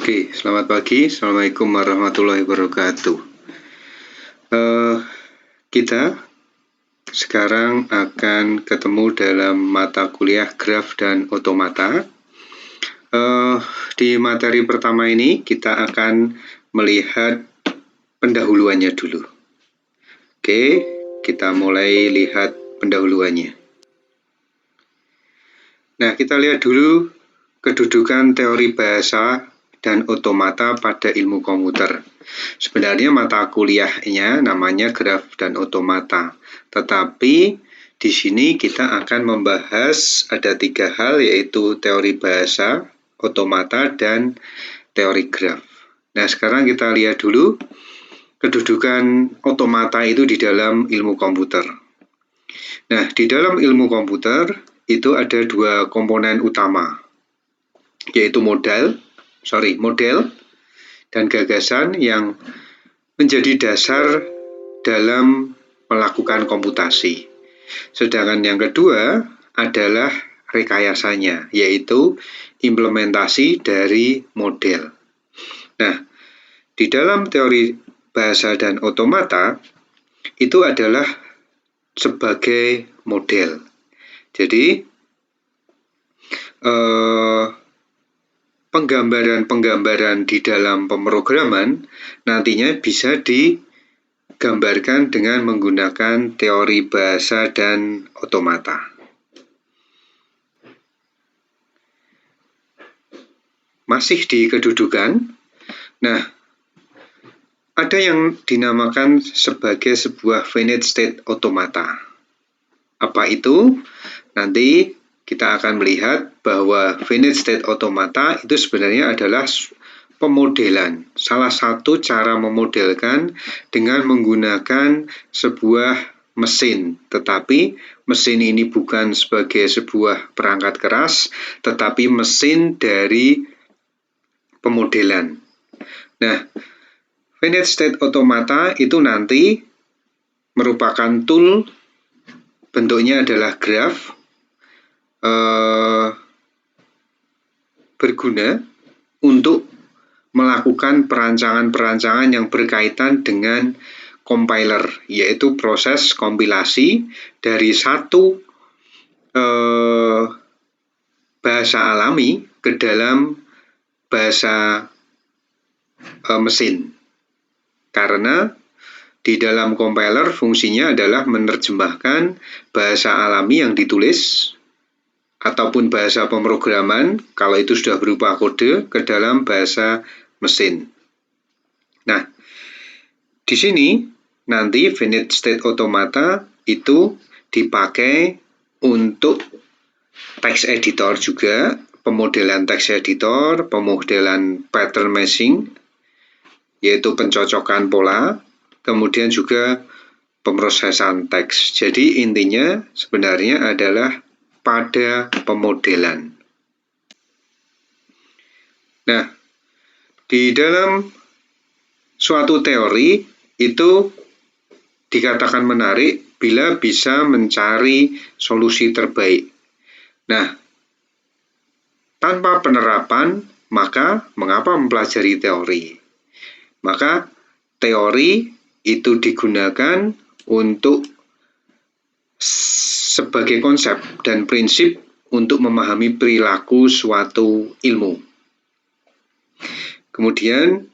Oke, selamat pagi. Assalamualaikum warahmatullahi wabarakatuh. Kita sekarang akan ketemu dalam mata kuliah graf dan otomata. Di materi pertama ini kita akan melihat pendahuluannya dulu. Oke, kita mulai lihat pendahuluannya. Nah, kita lihat dulu kedudukan teori bahasa dan otomata pada ilmu komputer. Sebenarnya mata kuliahnya namanya graf dan otomata, tetapi di sini kita akan membahas ada 3 hal, yaitu teori bahasa, otomata, dan teori graf. Nah, sekarang kita lihat dulu kedudukan otomata itu di dalam ilmu komputer. Nah, di dalam ilmu komputer itu ada 2 komponen utama, yaitu model dan gagasan yang menjadi dasar dalam melakukan komputasi. Sedangkan yang kedua adalah rekayasanya, yaitu implementasi dari model. Nah, di dalam teori bahasa dan otomata itu adalah sebagai model. Jadi penggambaran di dalam pemrograman nantinya bisa digambarkan dengan menggunakan teori bahasa dan otomata. Masih di kedudukan, nah, ada yang dinamakan sebagai sebuah finite state automata. Apa itu? Nanti kita akan melihat bahwa finite state automata itu sebenarnya adalah pemodelan. Salah satu cara memodelkan dengan menggunakan sebuah mesin, tetapi mesin ini bukan sebagai sebuah perangkat keras, tetapi mesin dari pemodelan. Nah, finite state automata itu nanti merupakan tool, bentuknya adalah graf, berguna untuk melakukan perancangan-perancangan yang berkaitan dengan compiler, yaitu proses kompilasi dari satu bahasa alami ke dalam bahasa mesin. Karena di dalam compiler fungsinya adalah menerjemahkan bahasa alami yang ditulis ataupun bahasa pemrograman, kalau itu sudah berupa kode, ke dalam bahasa mesin. Nah, di sini nanti finite state automata itu dipakai untuk text editor juga, pemodelan text editor, pemodelan pattern matching, yaitu pencocokan pola, kemudian juga pemrosesan teks. Jadi intinya sebenarnya adalah pada pemodelan. Nah, di dalam suatu teori itu dikatakan menarik bila bisa mencari solusi terbaik. Nah, tanpa penerapan, maka mengapa mempelajari teori? Maka teori itu digunakan untuk sebagai konsep dan prinsip untuk memahami perilaku suatu ilmu. Kemudian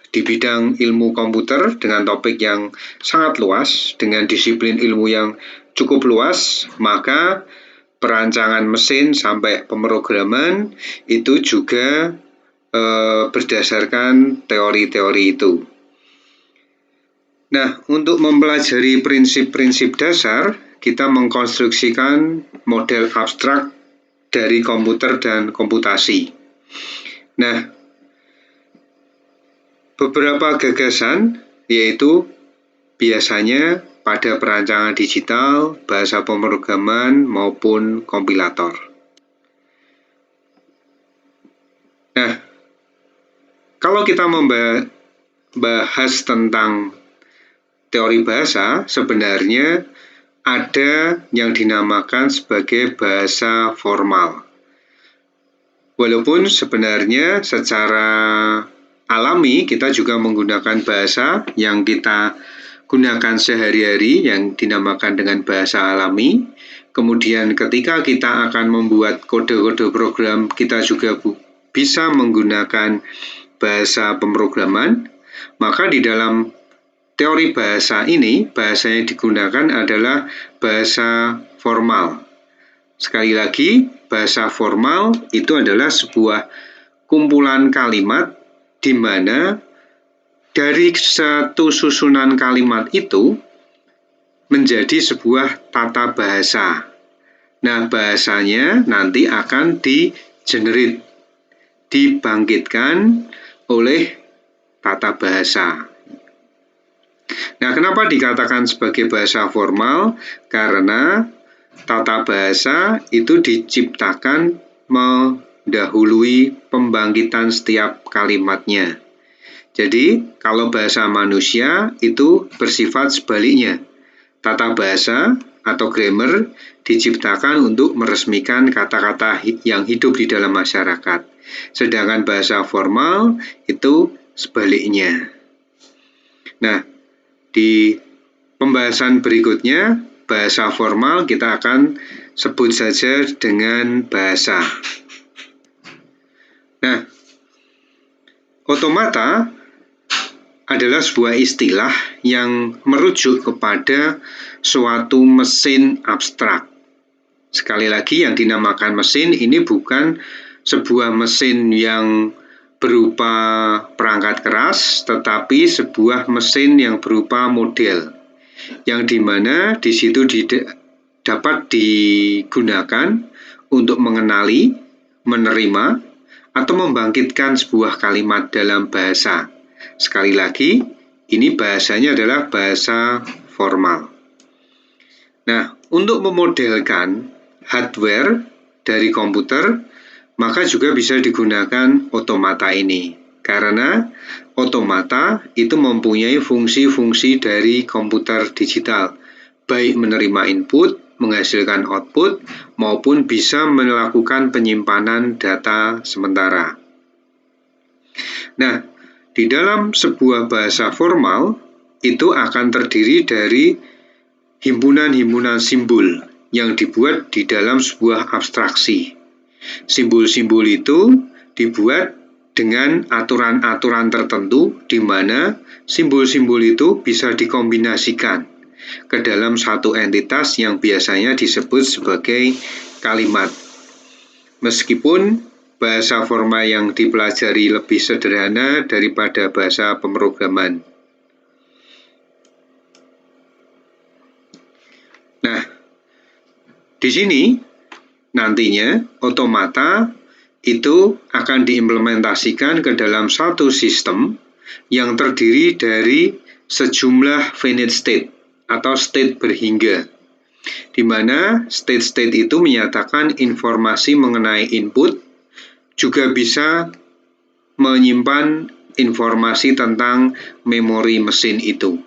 di bidang ilmu komputer dengan topik yang sangat luas, dengan disiplin ilmu yang cukup luas, maka perancangan mesin sampai pemrograman itu juga berdasarkan teori-teori itu. Nah, untuk mempelajari prinsip-prinsip dasar, kita mengkonstruksikan model abstrak dari komputer dan komputasi. Nah, beberapa gagasan yaitu biasanya pada perancangan digital, bahasa pemrograman maupun kompilator. Nah, kalau kita membahas tentang teori bahasa, sebenarnya ada yang dinamakan sebagai bahasa formal. Walaupun sebenarnya secara alami kita juga menggunakan bahasa yang kita gunakan sehari-hari yang dinamakan dengan bahasa alami. Kemudian ketika kita akan membuat kode-kode program, kita juga bisa menggunakan bahasa pemrograman. Maka di dalam teori bahasa ini, bahasa yang digunakan adalah bahasa formal. Sekali lagi, bahasa formal itu adalah sebuah kumpulan kalimat di mana dari satu susunan kalimat itu menjadi sebuah tata bahasa. Nah, bahasanya nanti akan di-generate, dibangkitkan oleh tata bahasa. Nah, kenapa dikatakan sebagai bahasa formal? Karena tata bahasa itu diciptakan mendahului pembangkitan setiap kalimatnya. Jadi, kalau bahasa manusia itu bersifat sebaliknya. Tata bahasa atau grammar diciptakan untuk meresmikan kata-kata yang hidup di dalam masyarakat. Sedangkan bahasa formal itu sebaliknya. Nah, di pembahasan berikutnya, bahasa formal kita akan sebut saja dengan bahasa. Nah, otomata adalah sebuah istilah yang merujuk kepada suatu mesin abstrak. Sekali lagi, yang dinamakan mesin ini bukan sebuah mesin yang berupa perangkat keras, tetapi sebuah mesin yang berupa model, yang dimana di situ dapat digunakan untuk mengenali, menerima, atau membangkitkan sebuah kalimat dalam bahasa. Sekali lagi, ini bahasanya adalah bahasa formal. Nah, untuk memodelkan hardware dari komputer, maka juga bisa digunakan otomata ini. Karena otomata itu mempunyai fungsi-fungsi dari komputer digital, baik menerima input, menghasilkan output, maupun bisa melakukan penyimpanan data sementara. Nah, di dalam sebuah bahasa formal, itu akan terdiri dari himpunan-himpunan simbol yang dibuat di dalam sebuah abstraksi. Simbol-simbol itu dibuat dengan aturan-aturan tertentu di mana simbol-simbol itu bisa dikombinasikan ke dalam satu entitas yang biasanya disebut sebagai kalimat. Meskipun bahasa formal yang dipelajari lebih sederhana daripada bahasa pemrograman. Nah, di sini nantinya otomata itu akan diimplementasikan ke dalam satu sistem yang terdiri dari sejumlah finite state atau state berhingga, di mana state-state itu menyatakan informasi mengenai input, juga bisa menyimpan informasi tentang memori mesin itu.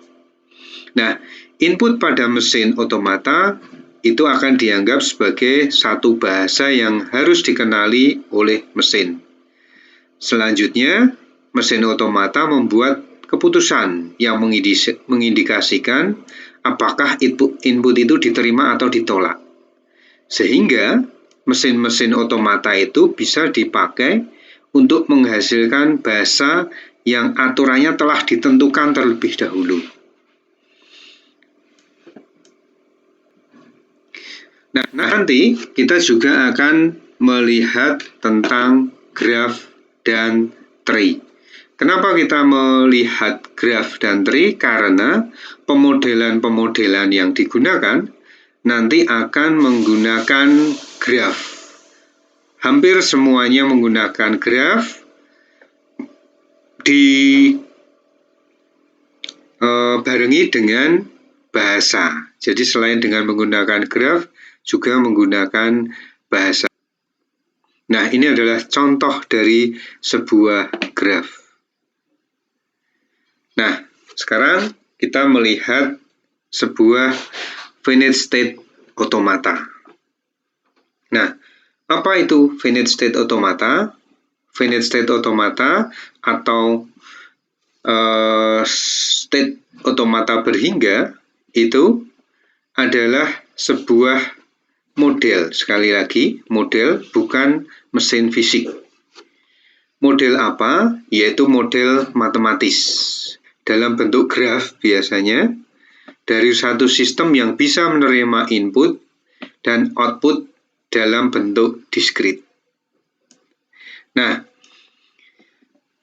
Nah, input pada mesin otomata itu akan dianggap sebagai satu bahasa yang harus dikenali oleh mesin. Selanjutnya, mesin otomata membuat keputusan yang mengindikasikan apakah input itu diterima atau ditolak. Sehingga mesin-mesin otomata itu bisa dipakai untuk menghasilkan bahasa yang aturannya telah ditentukan terlebih dahulu. Nah, nanti kita juga akan melihat tentang graph dan tree. Kenapa kita melihat graph dan tree? Karena pemodelan-pemodelan yang digunakan nanti akan menggunakan graph. Hampir semuanya menggunakan graph dibarengi dengan bahasa. Jadi selain dengan menggunakan graph, juga menggunakan bahasa. Nah, ini adalah contoh dari sebuah graph. Nah, sekarang kita melihat sebuah finite state automata. Nah, Apa itu finite state automata? Finite state automata atau state automata berhingga itu adalah sebuah model. Sekali lagi, model bukan mesin fisik. Model apa? Yaitu model matematis. Dalam bentuk graf biasanya, dari satu sistem yang bisa menerima input dan output dalam bentuk diskrit. Nah,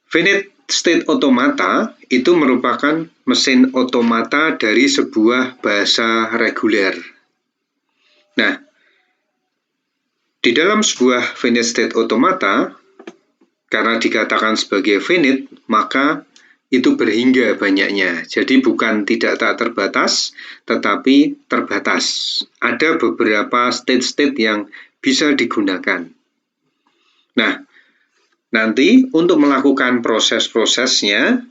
finite state automata itu merupakan mesin otomata dari sebuah bahasa reguler. Nah, di dalam sebuah finite state automata, karena dikatakan sebagai finite, maka itu berhingga banyaknya. Jadi bukan tidak tak terbatas, tetapi terbatas. Ada beberapa state-state yang bisa digunakan. Nah, nanti untuk melakukan proses-prosesnya,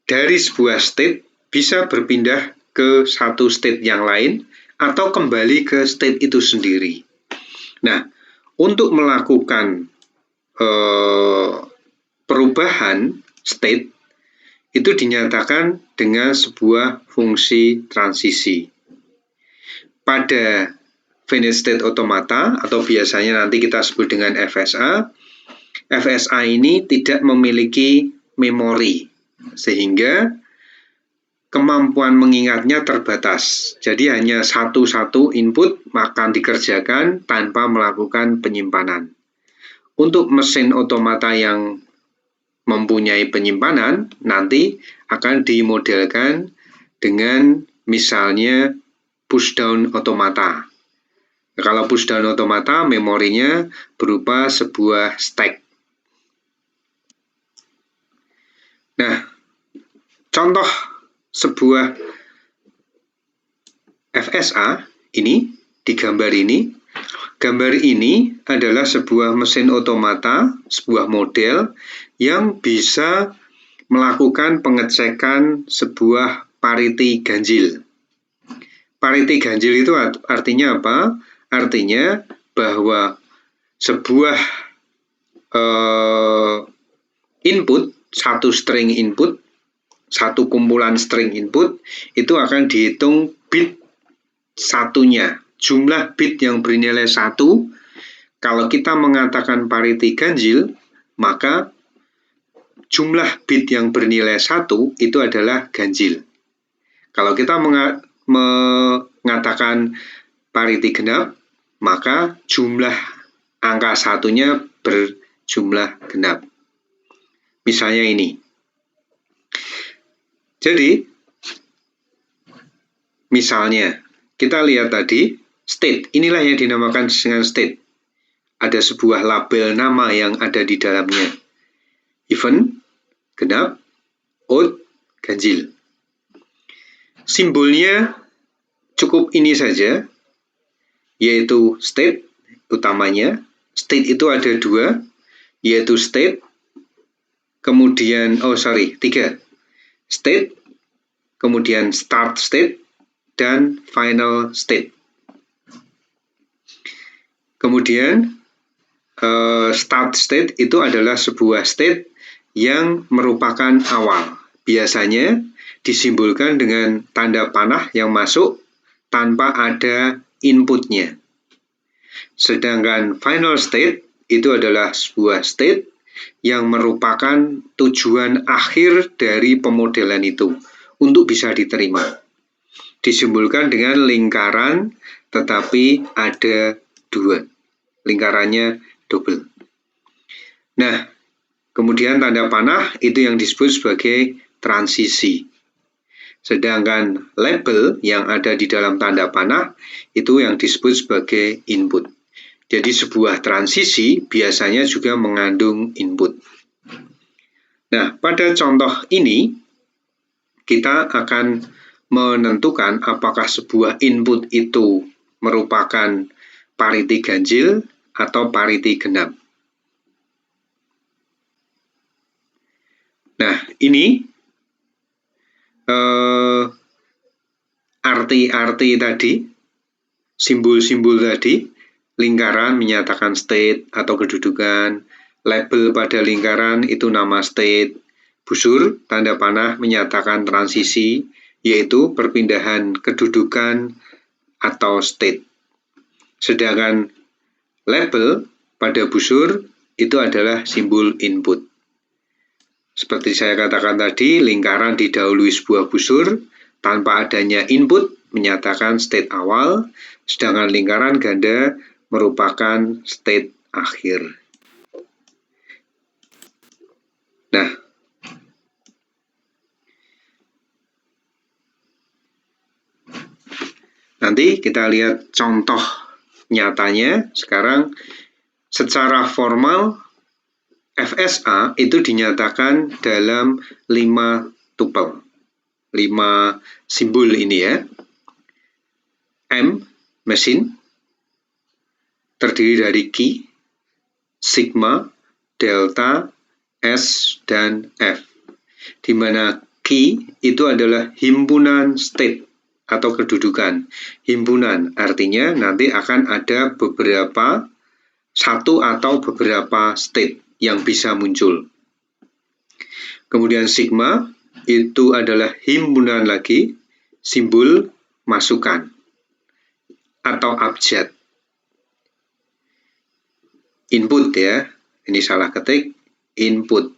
dari sebuah state bisa berpindah ke satu state yang lain atau kembali ke state itu sendiri. Nah, untuk melakukan perubahan state itu dinyatakan dengan sebuah fungsi transisi. Pada finite state automata atau biasanya nanti kita sebut dengan FSA, FSA ini tidak memiliki memori sehingga kemampuan mengingatnya terbatas. Jadi hanya satu-satu input akan dikerjakan tanpa melakukan penyimpanan. Untuk mesin otomata yang mempunyai penyimpanan, nanti akan dimodelkan dengan misalnya pushdown otomata. Kalau pushdown otomata, memorinya berupa sebuah stack. Nah, contoh sebuah FSA ini, di gambar ini. Gambar ini adalah sebuah mesin otomata, sebuah model yang bisa melakukan pengecekan sebuah parity ganjil. Parity ganjil itu artinya apa? Artinya bahwa sebuah input, satu string input, satu kumpulan string input, itu akan dihitung bit satunya. Jumlah bit yang bernilai 1, kalau kita mengatakan parity ganjil, maka jumlah bit yang bernilai 1 itu adalah ganjil. Kalau kita mengatakan parity genap, maka jumlah angka satunya berjumlah genap. Misalnya ini. Jadi, misalnya, kita lihat tadi, state, inilah yang dinamakan dengan state. Ada sebuah label nama yang ada di dalamnya. Even, genap, odd, ganjil. Simbolnya cukup ini saja, yaitu state utamanya. State itu ada 2, yaitu state, kemudian, 3. State, kemudian start state, dan final state. Kemudian, start state itu adalah sebuah state yang merupakan awal. Biasanya disimbolkan dengan tanda panah yang masuk tanpa ada inputnya. Sedangkan final state itu adalah sebuah state yang merupakan tujuan akhir dari pemodelan itu untuk bisa diterima. Disimbolkan dengan lingkaran, tetapi ada 2. Lingkarannya double. Nah, kemudian tanda panah itu yang disebut sebagai transisi. Sedangkan label yang ada di dalam tanda panah itu yang disebut sebagai input. Jadi sebuah transisi biasanya juga mengandung input. Nah, pada contoh ini kita akan menentukan apakah sebuah input itu merupakan parity ganjil atau parity genap. Nah, ini arti-arti tadi, simbol-simbol tadi, lingkaran menyatakan state atau kedudukan, label pada lingkaran itu nama state, busur tanda panah menyatakan transisi, yaitu perpindahan kedudukan atau state. Sedangkan label pada busur itu adalah simbol input. Seperti saya katakan tadi, lingkaran didahului sebuah busur tanpa adanya input menyatakan state awal, sedangkan lingkaran ganda merupakan state akhir. Nah, nanti kita lihat contoh nyatanya. Sekarang secara formal FSA itu dinyatakan dalam 5 tupel, 5 simbol ini ya. M, mesin, terdiri dari key, sigma, delta, S, dan F. Di mana key itu adalah himpunan state atau kedudukan. Himpunan artinya nanti akan ada satu atau beberapa state yang bisa muncul. Kemudian sigma itu adalah himpunan lagi simbol masukan atau abjad. Input ya, ini salah ketik, input.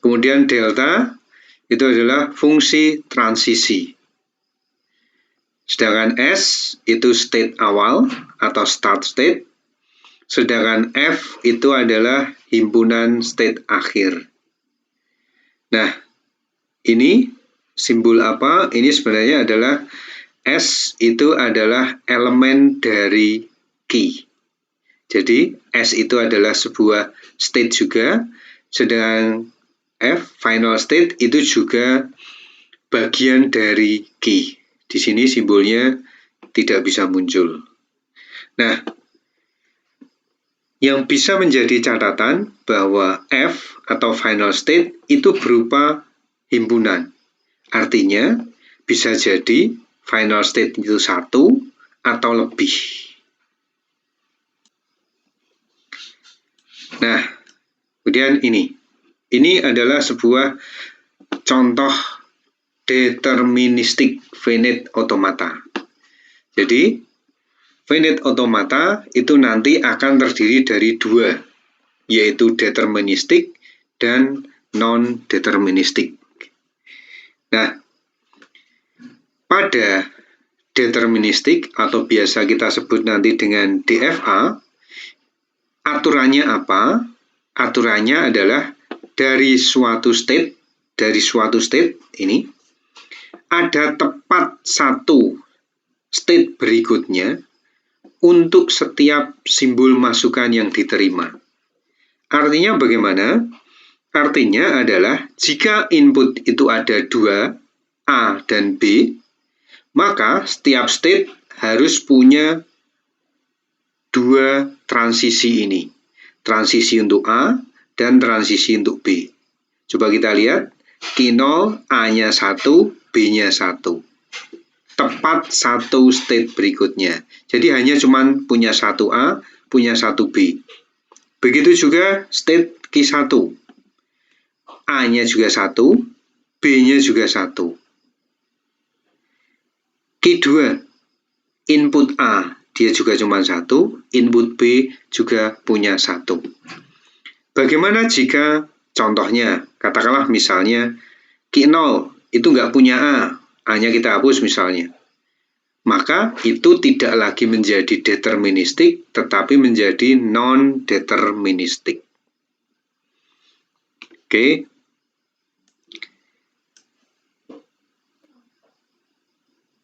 Kemudian delta itu adalah fungsi transisi. Sedangkan S itu state awal atau start state. Sedangkan F itu adalah himpunan state akhir. Nah, ini simbol apa? Ini sebenarnya adalah S itu adalah elemen dari key. Jadi S itu adalah sebuah state juga, sedangkan F, final state, itu juga bagian dari key. Di sini simbolnya tidak bisa muncul. Nah, yang bisa menjadi catatan bahwa F atau final state itu berupa himpunan. Artinya bisa jadi final state itu 1 atau lebih. Nah, kemudian ini. Ini adalah sebuah contoh deterministik finite automata. Jadi, finite automata itu nanti akan terdiri dari 2, yaitu deterministik dan non-deterministik. Nah, pada deterministik atau biasa kita sebut nanti dengan DFA, aturannya apa? Aturannya adalah dari suatu state ini ada tepat satu state berikutnya untuk setiap simbol masukan yang diterima. Artinya bagaimana? Artinya adalah jika input itu ada 2, A dan B, maka setiap state harus punya 2 transisi ini. Transisi untuk A dan transisi untuk B. Coba kita lihat, Q0, A-nya 1, B-nya 1. Tepat satu state berikutnya. Jadi hanya cuma punya 1 A, punya 1 B. Begitu juga state Q1. A-nya juga 1, B-nya juga 1. Q2, input A, dia juga cuma 1, input B juga punya 1. Bagaimana jika contohnya, katakanlah misalnya Q0 itu nggak punya A, A-nya kita hapus misalnya. Maka itu tidak lagi menjadi deterministik, tetapi menjadi non-deterministik. Oke.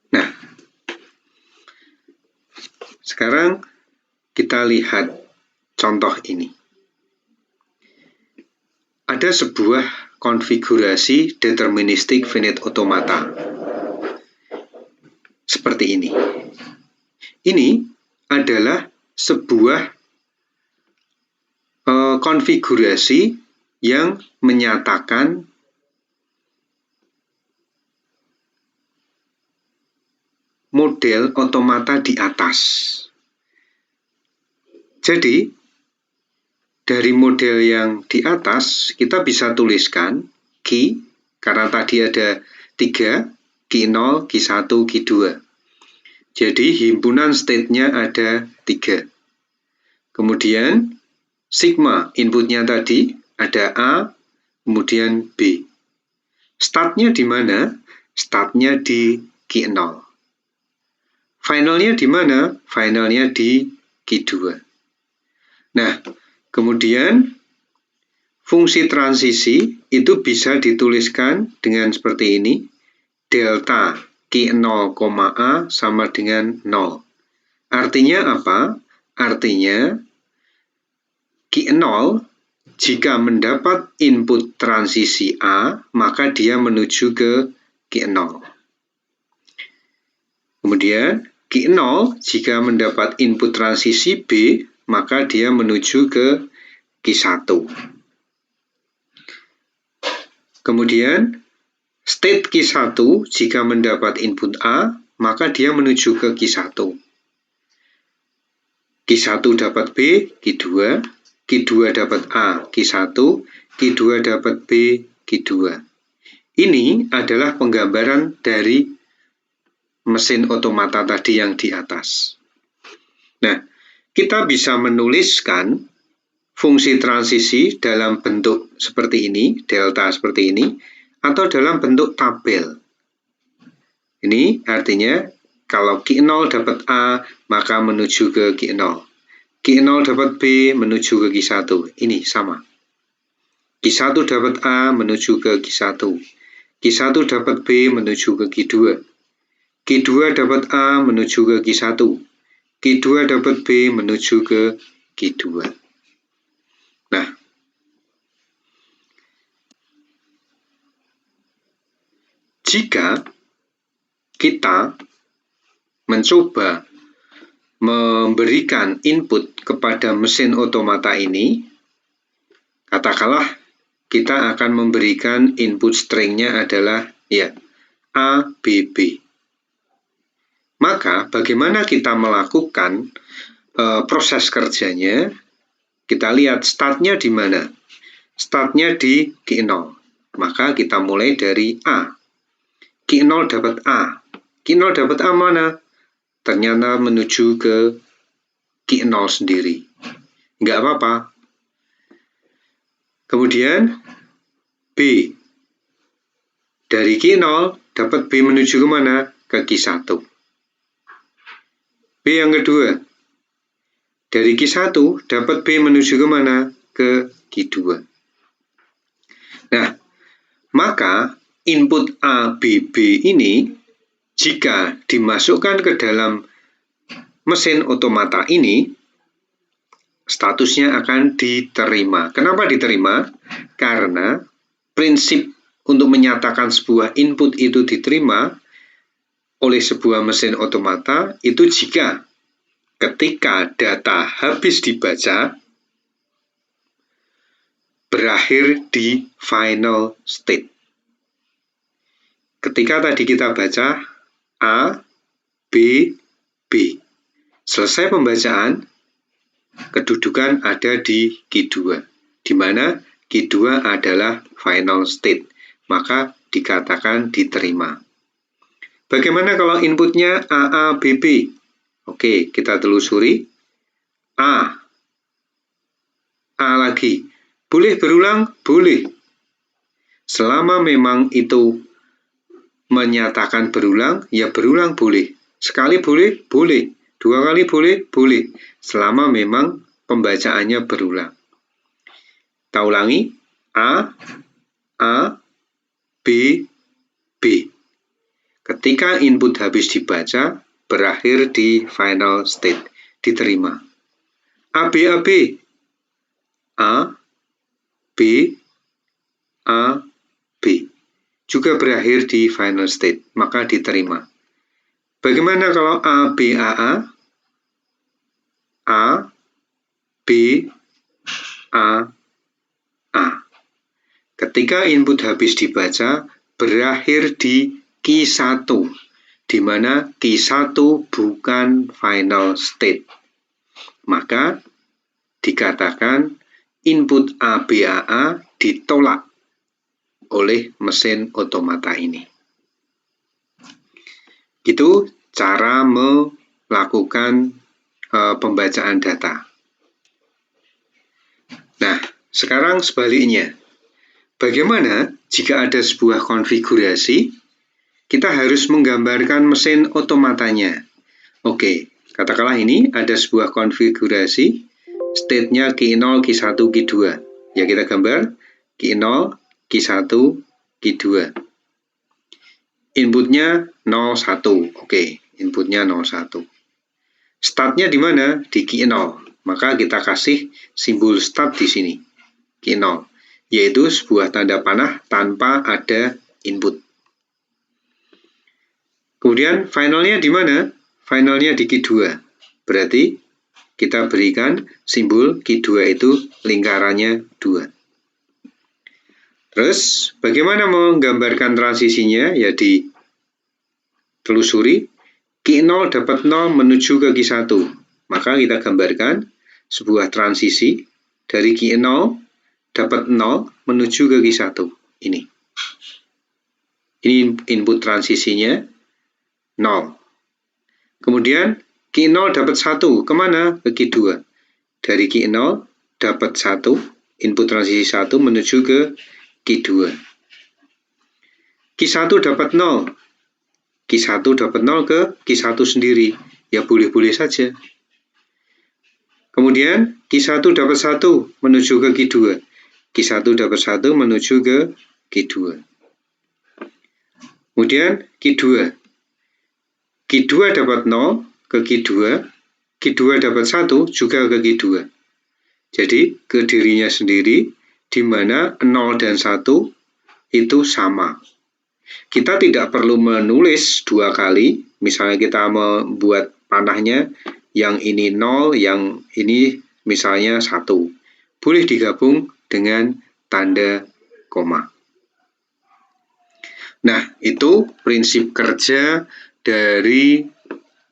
Nah, sekarang kita lihat contoh ini. Ada sebuah konfigurasi deterministik finite automata. Seperti ini. Ini adalah sebuah konfigurasi yang menyatakan model otomata di atas. Jadi, dari model yang di atas, kita bisa tuliskan Q, karena tadi ada 3, Q0, Q1, Q2. Jadi, himpunan state-nya ada 3. Kemudian, sigma inputnya tadi ada A, kemudian B. Startnya di mana? Startnya di Q0. Finalnya di mana? Finalnya di Q2. Nah, kemudian fungsi transisi itu bisa dituliskan dengan seperti ini. Delta Q0, A sama dengan 0. Artinya apa? Artinya Q0 jika mendapat input transisi A, maka dia menuju ke Q0. Kemudian Q0 jika mendapat input transisi B, maka dia menuju ke Q1. Kemudian state Q1 jika mendapat input A, maka dia menuju ke Q1. Q1 dapat B, Q2, Q2 dapat A, Q1, Q2 dapat B, Q2. Ini adalah penggambaran dari mesin otomata tadi yang di atas. Nah, kita bisa menuliskan fungsi transisi dalam bentuk seperti ini, delta seperti ini, atau dalam bentuk tabel. Ini artinya kalau Q0 dapat A, maka menuju ke Q0. Q0 dapat B, menuju ke Q1. Ini sama. Q1 dapat A, menuju ke Q1. Q1 dapat B, menuju ke Q2. Q2 dapat A, menuju ke Q1. Q2 dapat B, menuju ke Q2. Nah, jika kita mencoba memberikan input kepada mesin otomata ini, katakanlah kita akan memberikan input stringnya adalah A, B, B. Maka bagaimana kita melakukan proses kerjanya? Kita lihat startnya di mana? Startnya di Q0. Maka kita mulai dari A. Q0 dapat A. Q0 dapat A mana? Ternyata menuju ke Q0 sendiri. Nggak apa-apa. Kemudian B. Dari Q0 dapat B menuju ke mana? Ke Q1. B yang kedua. Dari Q1 dapat B menuju ke mana? Ke Q2. Nah, maka input A, B, B ini jika dimasukkan ke dalam mesin otomata ini, statusnya akan diterima. Kenapa diterima? Karena prinsip untuk menyatakan sebuah input itu diterima oleh sebuah mesin otomata itu jika ketika data habis dibaca, berakhir di final state. Ketika tadi kita baca A, B, B. Selesai pembacaan, kedudukan ada di Q2, di mana Q2 adalah final state, maka dikatakan diterima. Bagaimana kalau inputnya AA, BB? Oke, kita telusuri. A lagi. Boleh berulang? Boleh. Selama memang itu menyatakan berulang, ya berulang boleh. Sekali boleh? Boleh. 2 kali boleh? Boleh. Selama memang pembacaannya berulang. Kita ulangi. A, B, B. Ketika input habis dibaca, berakhir di final state. Diterima. A, B, A, B. A, B, A, B. Juga berakhir di final state, maka diterima. Bagaimana kalau A, B, A, A? A, B, A, A. Ketika input habis dibaca, berakhir di Q1, di mana Q1 bukan final state. Maka dikatakan input ABAA ditolak oleh mesin otomata ini. Itu cara melakukan pembacaan data. Nah, sekarang sebaliknya. Bagaimana jika ada sebuah konfigurasi, kita harus menggambarkan mesin otomatanya. Oke, katakanlah ini ada sebuah konfigurasi, state-nya Q0, Q1, Q2. Ya, kita gambar Q0, Q1, Q2. Inputnya 01. Oke, inputnya 01. Startnya di mana? Di Q0. Maka kita kasih simbol start di sini. Q0, yaitu sebuah tanda panah tanpa ada input. Kemudian finalnya di mana? Finalnya di Q2. Berarti kita berikan simbol Q2 itu lingkarannya 2. Terus, bagaimana menggambarkan transisinya? Ya ditelusuri, Q0 dapat 0 menuju ke Q1. Maka kita gambarkan sebuah transisi dari Q0 dapat 0 menuju ke Q1. Ini input transisinya 0. Kemudian Q0 dapat 1. Kemana? Ke Q2. Dari Q0 dapat 1, input transisi 1 menuju ke Q2. Q1 dapat 0. Q1 dapat 0 ke Q1 sendiri. Ya boleh-boleh saja. Kemudian Q1 dapat 1 menuju ke Q2. Q1 dapat 1 menuju ke Q2. Kemudian Q2. Q2 dapat 0 ke Q2. Q2 dapat 1 juga ke Q2. Jadi ke dirinya sendiri, di mana 0 dan 1 itu sama. Kita tidak perlu menulis 2 kali, misalnya kita membuat panahnya, yang ini 0, yang ini misalnya 1. Boleh digabung dengan tanda koma. Nah, itu prinsip kerja dari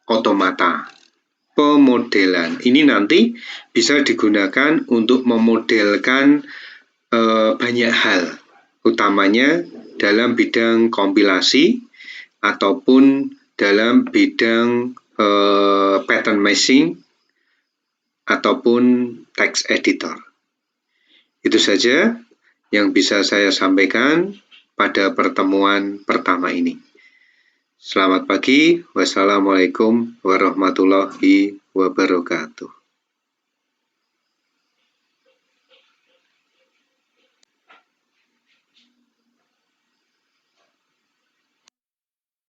otomata. Pemodelan ini nanti bisa digunakan untuk memodelkan banyak hal, utamanya dalam bidang kompilasi ataupun dalam bidang pattern matching ataupun text editor. Itu saja yang bisa saya sampaikan pada pertemuan pertama ini. Selamat pagi. Wassalamualaikum warahmatullahi wabarakatuh.